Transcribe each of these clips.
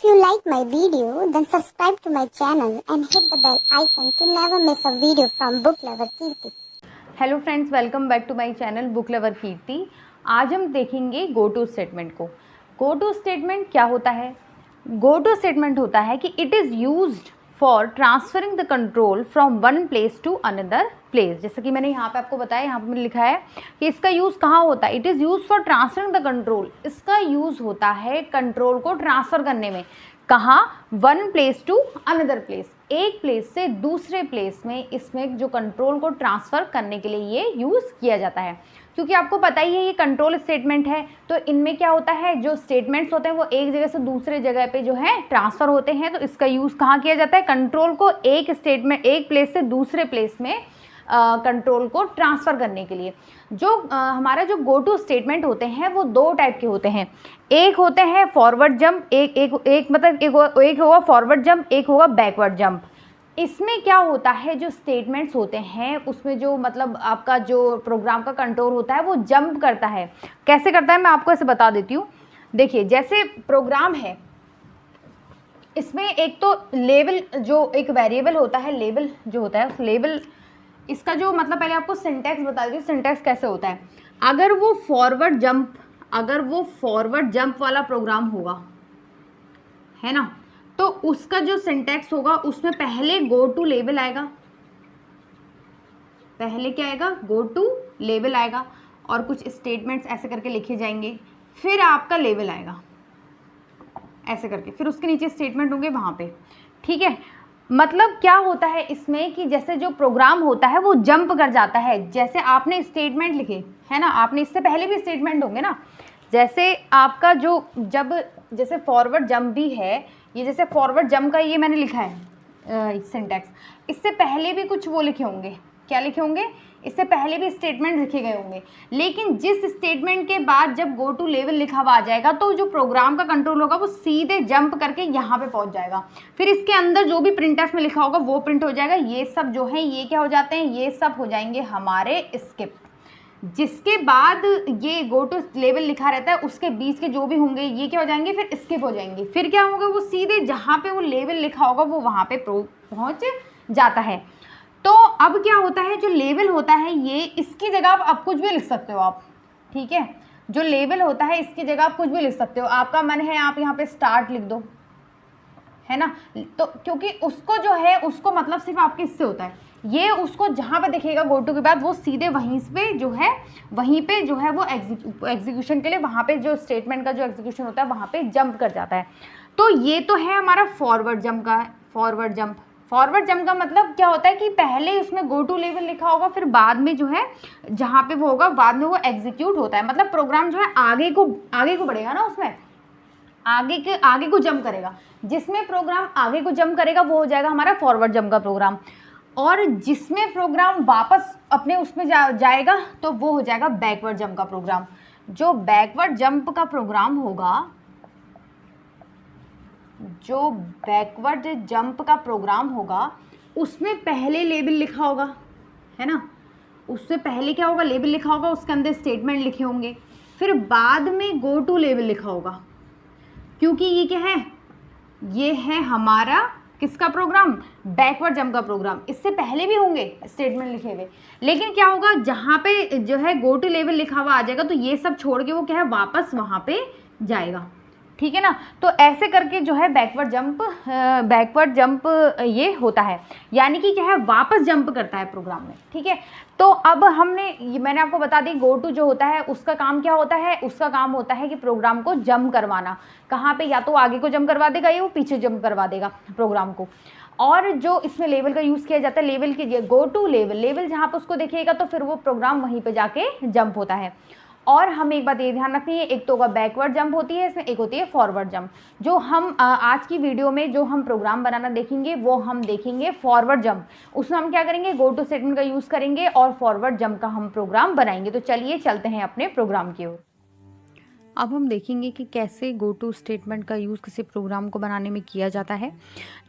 If you like my video, then subscribe to my channel and hit the bell icon to never miss a video from Book Lover Kirti. Hello friends, welcome back to my channel book lover Kirti. आज हम देखेंगे गो to statement को। गो to statement क्या होता है? गो to statement होता है कि it is used for transferring the control from one place to another place. जैसा कि मैंने यहाँ पे आपको बताया, यहाँ पे मैंने लिखा है कि इसका यूज़ कहाँ होता है। It is use for transferring the control. इसका यूज़ होता है कंट्रोल को ट्रांसफ़र करने में। कहाँ? One place to another place, एक प्लेस से दूसरे प्लेस में इसमें जो कंट्रोल को ट्रांसफ़र करने के लिए ये यूज़ किया जाता है। क्योंकि आपको पता ही है ये कंट्रोल स्टेटमेंट है, तो इनमें क्या होता है, जो स्टेटमेंट्स होते हैं वो एक जगह से दूसरे जगह पे जो है ट्रांसफ़र होते हैं। तो इसका यूज़ कहाँ किया जाता है? कंट्रोल को एक स्टेटमेंट, एक प्लेस से दूसरे प्लेस में कंट्रोल को ट्रांसफ़र करने के लिए। जो हमारा जो गो टू स्टेटमेंट होते हैं वो दो टाइप के होते हैं। एक होते हैं फॉरवर्ड जंप, एक होगा फॉरवर्ड जंप, एक होगा बैकवर्ड जंप। इसमें क्या होता है, जो स्टेटमेंट्स होते हैं उसमें जो मतलब आपका जो प्रोग्राम का कंट्रोल होता है वो जंप करता है। कैसे करता है मैं आपको ऐसे बता देती हूँ। देखिए, जैसे प्रोग्राम है, इसमें एक तो लेवल, जो एक वेरिएबल होता है, लेवल जो होता है उस लेवल, इसका जो मतलब पहले आपको सिंटैक्स बता देती हूँ। सिंटैक्स कैसे होता है, अगर वो फॉरवर्ड जंप वाला प्रोग्राम होगा, है ना, तो उसका जो सिंटैक्स होगा उसमें पहले गो टू लेवल आएगा। पहले क्या आएगा? गो टू लेवल आएगा और कुछ स्टेटमेंट्स ऐसे करके लिखे जाएंगे, फिर आपका लेवल आएगा ऐसे करके, फिर उसके नीचे स्टेटमेंट होंगे वहाँ पे। ठीक है, मतलब क्या होता है इसमें कि जैसे जो प्रोग्राम होता है वो जंप कर जाता है। जैसे आपने स्टेटमेंट लिखे है ना, आपने इससे पहले भी स्टेटमेंट होंगे ना, जैसे आपका जो जब जैसे फॉरवर्ड जंप भी है, ये जैसे फॉरवर्ड जंप का ये मैंने लिखा है सिंटैक्स, इससे पहले भी कुछ वो लिखे होंगे। क्या लिखे होंगे? इससे पहले भी स्टेटमेंट लिखे गए होंगे, लेकिन जिस स्टेटमेंट के बाद जब गो टू लेवल लिखा हुआ आ जाएगा तो जो प्रोग्राम का कंट्रोल होगा वो सीधे जंप करके यहाँ पे पहुँच जाएगा। फिर इसके अंदर जो भी प्रिंटफ में लिखा होगा वो प्रिंट हो जाएगा। ये सब जो है ये क्या हो जाते हैं, ये सब हो जाएंगे हमारे स्किप। जिसके बाद ये गो टू लेवल लिखा रहता है उसके बीच के जो भी होंगे ये क्या हो जाएंगे, फिर स्किप हो जाएंगे। फिर क्या होगा, वो सीधे जहाँ पे वो लेवल लिखा होगा वो वहाँ पे पहुँच जाता है। तो अब क्या होता है, जो लेवल होता है ये, इसकी जगह आप कुछ भी लिख सकते हो आप। ठीक है, जो लेवल होता है इसकी जगह आप कुछ भी लिख सकते हो। आपका मन है आप यहाँ पे स्टार्ट लिख दो, है ना, तो क्योंकि उसको जो है उसको मतलब सिर्फ आपके इससे होता है, ये उसको जहाँ पे दिखेगा गो टू के बाद वो सीधे वहीं पे जो है वो एग्जीक्यूशन के लिए वहाँ पे जो स्टेटमेंट का जो एग्जीक्यूशन होता है वहाँ पे जंप कर जाता है। तो ये तो है हमारा फॉरवर्ड जंप का मतलब क्या होता है कि पहले उसमें गो टू लेवल लिखा होगा, फिर बाद में जो है जहाँ पे वो होगा बाद में वो एग्जीक्यूट होता है। मतलब प्रोग्राम जो है आगे को बढ़ेगा ना, उसमें आगे को जंप करेगा। जिसमें प्रोग्राम आगे को जंप करेगा वो हो जाएगा हमारा फॉरवर्ड जंप का प्रोग्राम, और जिसमें प्रोग्राम वापस अपने उसमें जाएगा तो वो हो जाएगा बैकवर्ड जंप का प्रोग्राम। जो बैकवर्ड जंप का प्रोग्राम होगा, उसमें पहले लेबल लिखा होगा, है ना, उससे पहले क्या होगा, लेबल लिखा होगा, उसके अंदर स्टेटमेंट लिखे होंगे, फिर बाद में गो टू लेवल लिखा होगा। क्योंकि ये क्या है, ये है हमारा किसका प्रोग्राम? बैकवर्ड जंप का प्रोग्राम। इससे पहले भी होंगे स्टेटमेंट लिखे हुए, लेकिन क्या होगा, जहाँ पे जो है गो टू लेवल लिखा हुआ आ जाएगा तो ये सब छोड़ के वो क्या है वापस वहाँ पे जाएगा। ठीक है ना, तो ऐसे करके जो है बैकवर्ड जंप ये होता है, यानी कि क्या है वापस जंप करता है प्रोग्राम में। ठीक है, तो अब मैंने आपको बता दी गो टू जो होता है उसका काम क्या होता है, उसका काम होता है कि प्रोग्राम को जंप करवाना। कहाँ पे? या तो आगे को जंप करवा देगा या वो पीछे जंप करवा देगा प्रोग्राम को। और जो इसमें लेवल का यूज़ किया जाता है, लेवल के गो टू लेवल जहाँ पर उसको देखिएगा तो फिर वो प्रोग्राम वहीं पर जाके जंप होता है। और हमें एक बात ये ध्यान रखनी है, एक तो होगा बैकवर्ड जंप होती है इसमें, एक होती है फॉरवर्ड जंप। जो हम आज की वीडियो में जो हम प्रोग्राम बनाना देखेंगे वो हम देखेंगे फॉरवर्ड जंप। उसमें हम क्या करेंगे, गो टू स्टेटमेंट का यूज़ करेंगे और फॉरवर्ड जंप का हम प्रोग्राम बनाएंगे। तो चलिए चलते हैं अपने प्रोग्राम की ओर। अब हम देखेंगे कि कैसे गो टू स्टेटमेंट का यूज़ किसी प्रोग्राम को बनाने में किया जाता है।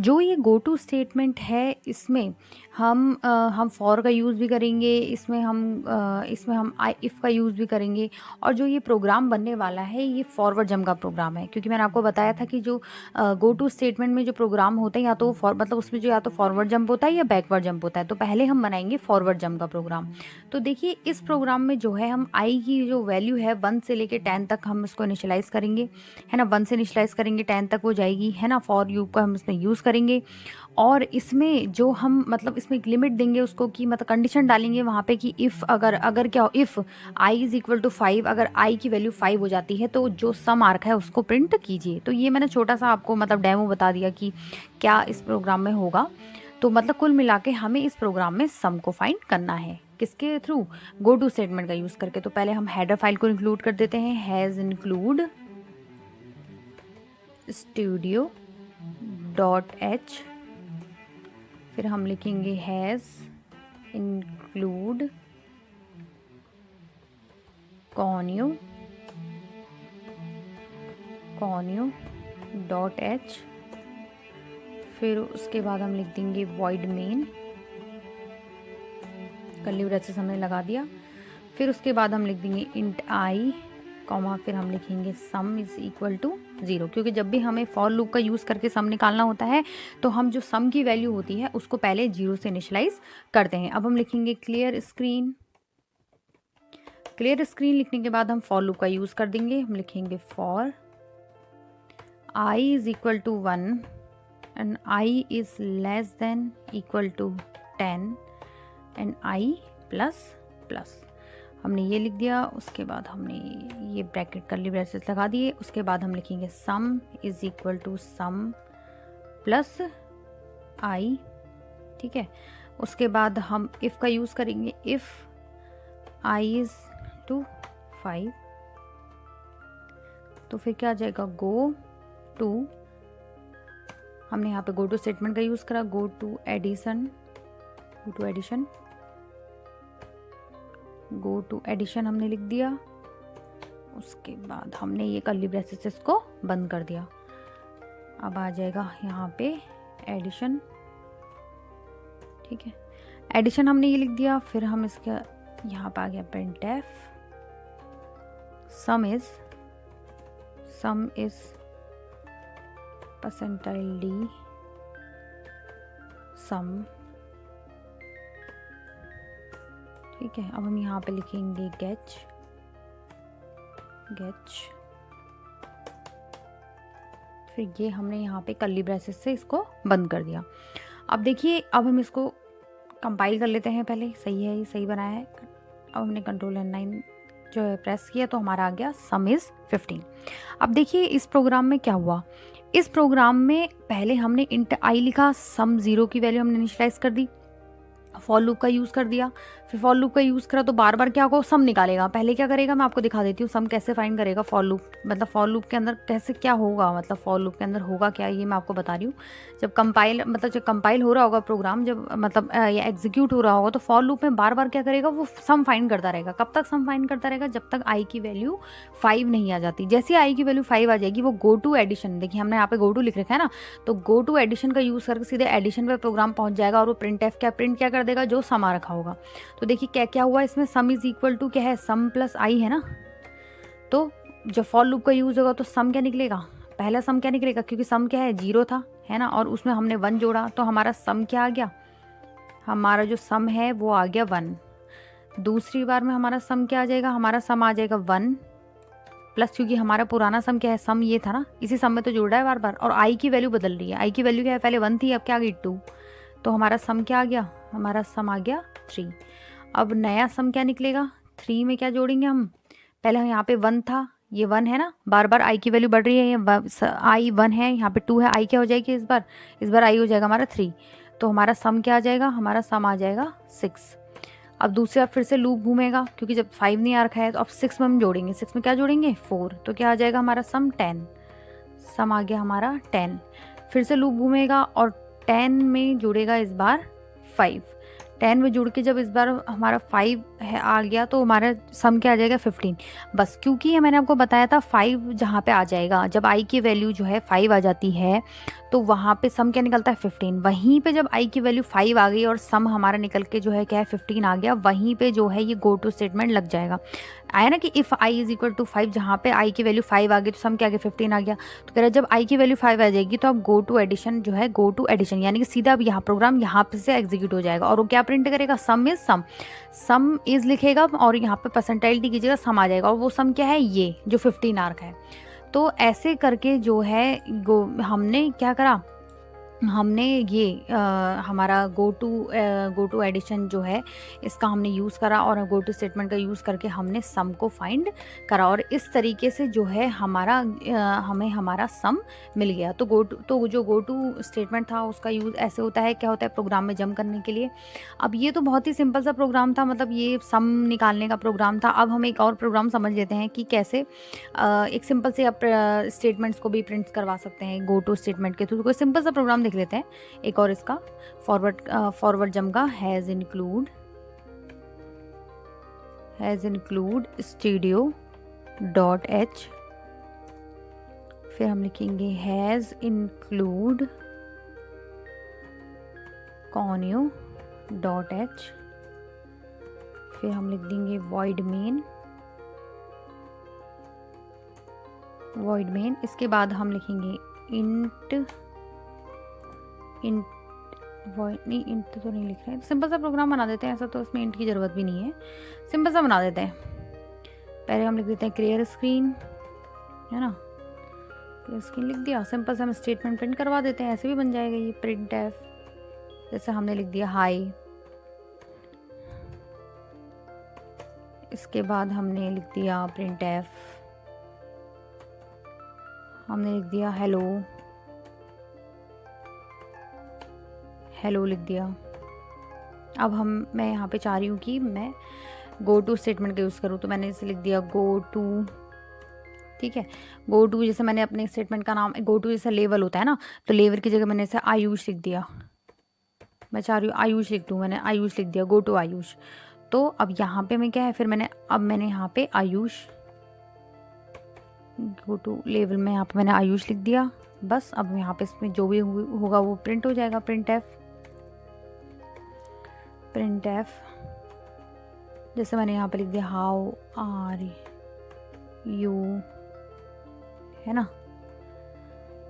जो ये गो टू स्टेटमेंट है, इसमें हम फॉर का यूज़ भी करेंगे, इसमें हम आई इफ़ का यूज़ भी करेंगे। और जो ये प्रोग्राम बनने वाला है ये फॉरवर्ड जंप का प्रोग्राम है, क्योंकि मैंने आपको बताया था कि जो गो टू स्टेटमेंट में जो प्रोग्राम होते हैं या तो मतलब उसमें जो या तो फॉरवर्ड जंप होता है या बैकवर्ड जंप होता है। तो पहले हम बनाएंगे फॉरवर्ड जंप का प्रोग्राम। तो देखिए इस प्रोग्राम में जो है हम आई की जो वैल्यू है 1 से लेके 10 तक हम इसको इनिशियलाइज़ करेंगे, है ना। 1 से इनिशियलाइज़ करेंगे 10 तक वो जाएगी, है ना। फॉर लूप का हम इसमें यूज़ करेंगे। और इसमें जो हम मतलब इसमें एक लिमिट देंगे उसको, कि मतलब कंडीशन डालेंगे वहाँ पे कि इफ़ अगर क्या हो, if I is equal to 5, अगर आई की वैल्यू 5 हो जाती है तो जो सम मार्क है उसको प्रिंट कीजिए। तो ये मैंने छोटा सा आपको मतलब डेमो बता दिया कि क्या इस प्रोग्राम में होगा। तो मतलब कुल मिला के हमें इस प्रोग्राम में सम को फाइंड करना है, किसके थ्रू, गो टू स्टेटमेंट का यूज़ करके। तो पहले हम हेडर फाइल को इंक्लूड कर देते हैं, has include studio dot H. फिर हम लिखेंगे has include conio dot H. फिर उसके बाद हम लिख देंगे void main, कर्ली ब्रेसेस हमने लगा दिया। फिर उसके बाद हम लिख देंगे int i, कॉमा, फिर हम लिखेंगे सम इज़ इक्वल टू 0, क्योंकि जब भी हमें फॉर लूप का यूज़ करके सम निकालना होता है तो हम जो सम की वैल्यू होती है उसको पहले 0 से इनिशियलाइज करते हैं। अब हम लिखेंगे क्लियर स्क्रीन लिखने के बाद हम फॉर लूप का यूज़ कर देंगे। हम लिखेंगे for i is equal to 1 and i is less than equal to 10 and i plus plus, हमने ये लिख दिया। उसके बाद हमने ये ब्रैकेट कर्ली ब्रेसेस लगा दिए। उसके बाद हम लिखेंगे sum is equal to sum plus I, ठीक है। उसके बाद हम इफ़ का यूज़ करेंगे, इफ़ आई इज़ टू 5, तो फिर क्या आ जाएगा, गो टू, हमने यहाँ पे गो टू स्टेटमेंट का यूज़ करा, go to addition, go to addition हमने लिख दिया। उसके बाद हमने ये कर्ली ब्रेसेस को बंद कर दिया। अब आ जाएगा यहाँ पे एडिशन, ठीक है। एडिशन हमने ये लिख दिया। फिर हम इसका यहाँ पे आ गया printf sum is percentile D sum, ठीक है। अब हम यहाँ पे लिखेंगे गेच, फिर ये हमने यहाँ पे कर्ली ब्रेसेस से इसको बंद कर दिया। अब देखिए अब हम इसको कंपाइल कर लेते हैं पहले। सही है, ये सही बनाया है। अब हमने कंट्रोल N9 जो है प्रेस किया तो हमारा आ गया सम इज़ 15। अब देखिए इस प्रोग्राम में क्या हुआ, इस प्रोग्राम में पहले हमने इंट आई लिखा, सम 0 की वैल्यू हमने इनिशियलाइज कर दी, फॉर लूप का यूज़ कर दिया। फिर फॉर लूप का यूज़ करा तो बार बार क्या होगा, सम निकालेगा। पहले क्या करेगा मैं आपको दिखा देती हूँ, सम कैसे फाइंड करेगा फॉर लूप, मतलब फॉर लूप के अंदर कैसे क्या होगा, मतलब फॉर लूप के अंदर होगा क्या ये मैं आपको बता रही हूँ। जब कंपाइल हो रहा होगा प्रोग्राम, जब मतलब या एग्जीक्यूट हो रहा होगा, तो फॉर लूप में बार बार क्या करेगा, वो सम फाइंड करता रहेगा। कब तक सम फाइंड करता रहेगा, जब तक आई की वैल्यू 5 नहीं आ जाती। जैसे आई की वैल्यू 5 आ जाएगी, वो गो टू एडिशन, देखिए हमने यहाँ पे गो टू लिख रखा है ना, तो गो टू एडिशन का यूज़ करके सीधे एडिशन पे प्रोग्राम पहुँच जाएगा और वो प्रिंट क्या कर देगा, जो समा रखा होगा। तो देखिए क्या क्या हुआ इसमें, सम इज इक्वल टू क्या है, सम प्लस आई है ना। तो जब फॉर लूप का यूज़ होगा तो सम क्या निकलेगा, पहला सम क्या निकलेगा, क्योंकि सम क्या है 0 था, है ना, और उसमें हमने 1 जोड़ा तो हमारा सम क्या आ गया, हमारा जो सम है वो आ गया 1। दूसरी बार में हमारा सम क्या आ जाएगा, हमारा सम आ जाएगा 1 प्लस, क्योंकि हमारा पुराना सम क्या है, सम ये था ना, इसी सम में तो जुड़ रहा है बार बार। और आई की वैल्यू बदल रही है, आई की वैल्यू क्या है, पहले 1 थी, अब क्या आ गई 2। तो हमारा सम क्या आ गया, हमारा सम आ गया 3। अब नया सम क्या निकलेगा, 3 में क्या जोड़ेंगे हम, पहले हम यहाँ पे 1 था, ये 1 है ना, बार बार आई की वैल्यू बढ़ रही है, ये आई 1 है, यहाँ पे 2 है, आई क्या हो जाएगी इस बार आई हो जाएगा हमारा 3। तो हमारा सम क्या आ जाएगा, हमारा सम आ जाएगा 6। अब दूसरी बार फिर से लूप घूमेगा, क्योंकि जब 5 नहीं आ रखा है, तो अब 6 में हम जोड़ेंगे, 6 में क्या जोड़ेंगे 4, तो क्या आ जाएगा हमारा सम 10, सम आ गया हमारा 10। फिर से लूप घूमेगा और 10 में जुड़ेगा इस बार 5, 10 में जुड़ के जब इस बार हमारा 5 है आ गया तो हमारा सम क्या आ जाएगा 15। बस क्योंकि ये मैंने आपको बताया था 5 जहाँ पे आ जाएगा, जब आई की वैल्यू जो है 5 आ जाती है तो वहाँ पे सम क्या निकलता है 15। वहीं पे जब आई की वैल्यू 5 आ गई और सम हमारा निकल के जो है क्या है 15 आ गया, वहीं पे जो है ये गो टू स्टेटमेंट लग जाएगा। आया ना कि if I is equal to 5, जहाँ पे आई की वैल्यू 5 आ गई तो सम क्या आ गया 15 आ गया। तो कह रहा है जब आई की वैल्यू 5 आ जाएगी तो अब गो टू एडिशन जो है गो टू एडिशन, यानी कि सीधा अब यहाँ प्रोग्राम यहाँ पे से एग्जीक्यूट हो जाएगा और वो क्या प्रिंट करेगा, सम इज सम इज लिखेगा और यहाँ पे परसेंटाइल डी कीजिएगा, सम आ जाएगा और वो सम क्या है ये जो 15 आर्क है। तो ऐसे करके जो है हमने क्या करा, हमने ये हमारा गो टू एडिशन जो है इसका हमने यूज़ करा और गो टू स्टेटमेंट का यूज़ करके हमने सम को फाइंड करा और इस तरीके से जो है हमारा हमें हमारा सम मिल गया। तो जो गो टू स्टेटमेंट था उसका यूज़ ऐसे होता है, क्या होता है, प्रोग्राम में जंप करने के लिए। अब ये तो बहुत ही सिंपल सा प्रोग्राम था, मतलब ये सम निकालने का प्रोग्राम था। अब हम एक और प्रोग्राम समझ लेते हैं कि कैसे एक सिंपल से आप स्टेटमेंट्स को भी प्रिंट करवा सकते हैं गो टू स्टेटमेंट के थ्रू। कोई सिंपल सा प्रोग्राम देख लेते हैं एक और इसका, फॉरवर्ड जंप का has include studio dot H, फिर हम लिखेंगे has include conio dot H, फिर हम लिख देंगे void main। इसके बाद हम लिखेंगे int तो नहीं लिख रहे हैं, सिंपल सा प्रोग्राम बना देते हैं, ऐसा तो इसमें इंट की ज़रूरत भी नहीं है, सिंपल सा बना देते हैं। पहले हम लिख देते हैं क्लियर स्क्रीन, है ना, क्लियर स्क्रीन लिख दिया, सिंपल सा हम स्टेटमेंट प्रिंट करवा देते हैं, ऐसे भी बन जाएगा ये प्रिंट एफ। जैसे हमने लिख दिया हाई, इसके बाद हमने लिख दिया प्रिंट एफ, हमने लिख दिया हेलो लिख दिया। अब मैं यहाँ पे चाह रही हूँ कि मैं गो टू स्टेटमेंट का यूज़ करूँ, तो मैंने इसे लिख दिया गो टू, ठीक है। गो टू जैसे मैंने अपने स्टेटमेंट का नाम, गो टू जैसे लेवल होता है ना, तो लेवल की जगह मैंने इसे आयुष लिख दिया। मैं चाह रही हूँ आयुष लिख दूँ, मैंने आयुष लिख दिया, गो टू आयुष। तो अब यहाँ पे मैं क्या है, फिर मैंने यहाँ पे आयुष, गो टू लेवल में यहाँ पे मैंने आयुष लिख दिया। बस अब यहाँ पे इसमें जो भी होगा वो प्रिंट हो जाएगा, प्रिंट एफ। जैसे मैंने यहाँ पे लिख दिया हाउ आर यू, है ना,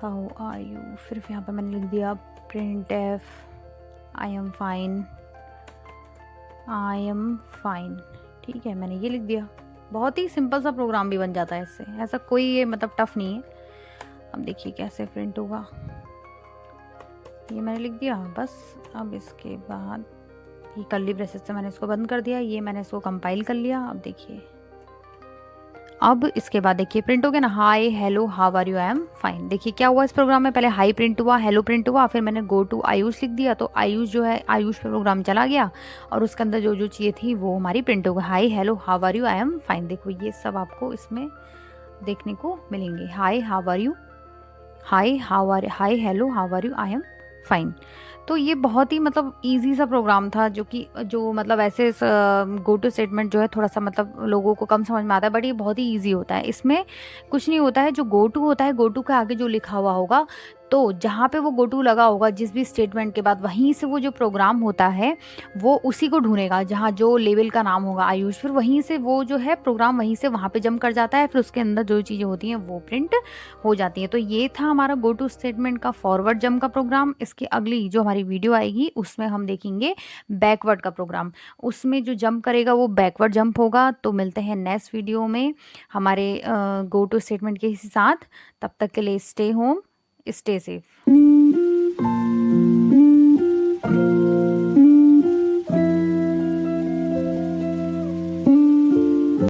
हाउ आर यू। फिर यहाँ पे मैंने लिख दिया print F I am fine, ठीक है, मैंने ये लिख दिया। बहुत ही सिंपल सा प्रोग्राम भी बन जाता है इससे, ऐसा कोई ये मतलब टफ नहीं है। अब देखिए कैसे प्रिंट होगा, ये मैंने लिख दिया बस। अब इसके बाद ये कर्ली ब्रेसेस से मैंने इसको बंद कर दिया, ये मैंने इसको कंपाइल कर लिया। अब देखिए, अब इसके बाद देखिए प्रिंट हो गया ना, hi hello how are you, I am fine. देखिए क्या हुआ इस प्रोग्राम में, पहले हाई प्रिंट हुआ, हेलो प्रिंट हुआ, फिर मैंने गो टू आयुष लिख दिया, तो आयुष जो है आयुष पे प्रोग्राम चला गया और उसके अंदर जो जो चीज़ें थी वो हमारी प्रिंट हो गई, hi hello how are you I am fine. देखो ये सब आपको इसमें देखने को मिलेंगे, hi how are you, hi hello how are you I am fine. तो ये बहुत ही मतलब इजी सा प्रोग्राम था, जो मतलब ऐसे गो टू स्टेटमेंट जो है थोड़ा सा मतलब लोगों को कम समझ में आता है, बट ये बहुत ही इजी होता है। इसमें कुछ नहीं होता है, जो गो टू होता है, गो टू के आगे जो लिखा हुआ होगा, तो जहाँ पे वो गो टू लगा होगा जिस भी स्टेटमेंट के बाद, वहीं से वो जो प्रोग्राम होता है वो उसी को ढूंढेगा जहाँ जो लेवल का नाम होगा आयुष, फिर वहीं से वो जो है प्रोग्राम वहीं से वहाँ पे जंप कर जाता है, फिर उसके अंदर जो चीज़ें होती हैं वो प्रिंट हो जाती हैं। तो ये था हमारा गो टू स्टेटमेंट का फॉरवर्ड जंप का प्रोग्राम। इसकी अगली जो हमारी वीडियो आएगी उसमें हम देखेंगे बैकवर्ड का प्रोग्राम, उसमें जो जंप करेगा वो बैकवर्ड जंप होगा। तो मिलते हैं नेक्स्ट वीडियो में हमारे गो टू स्टेटमेंट के साथ, तब तक के लिए स्टे होम, स्टे सेफ।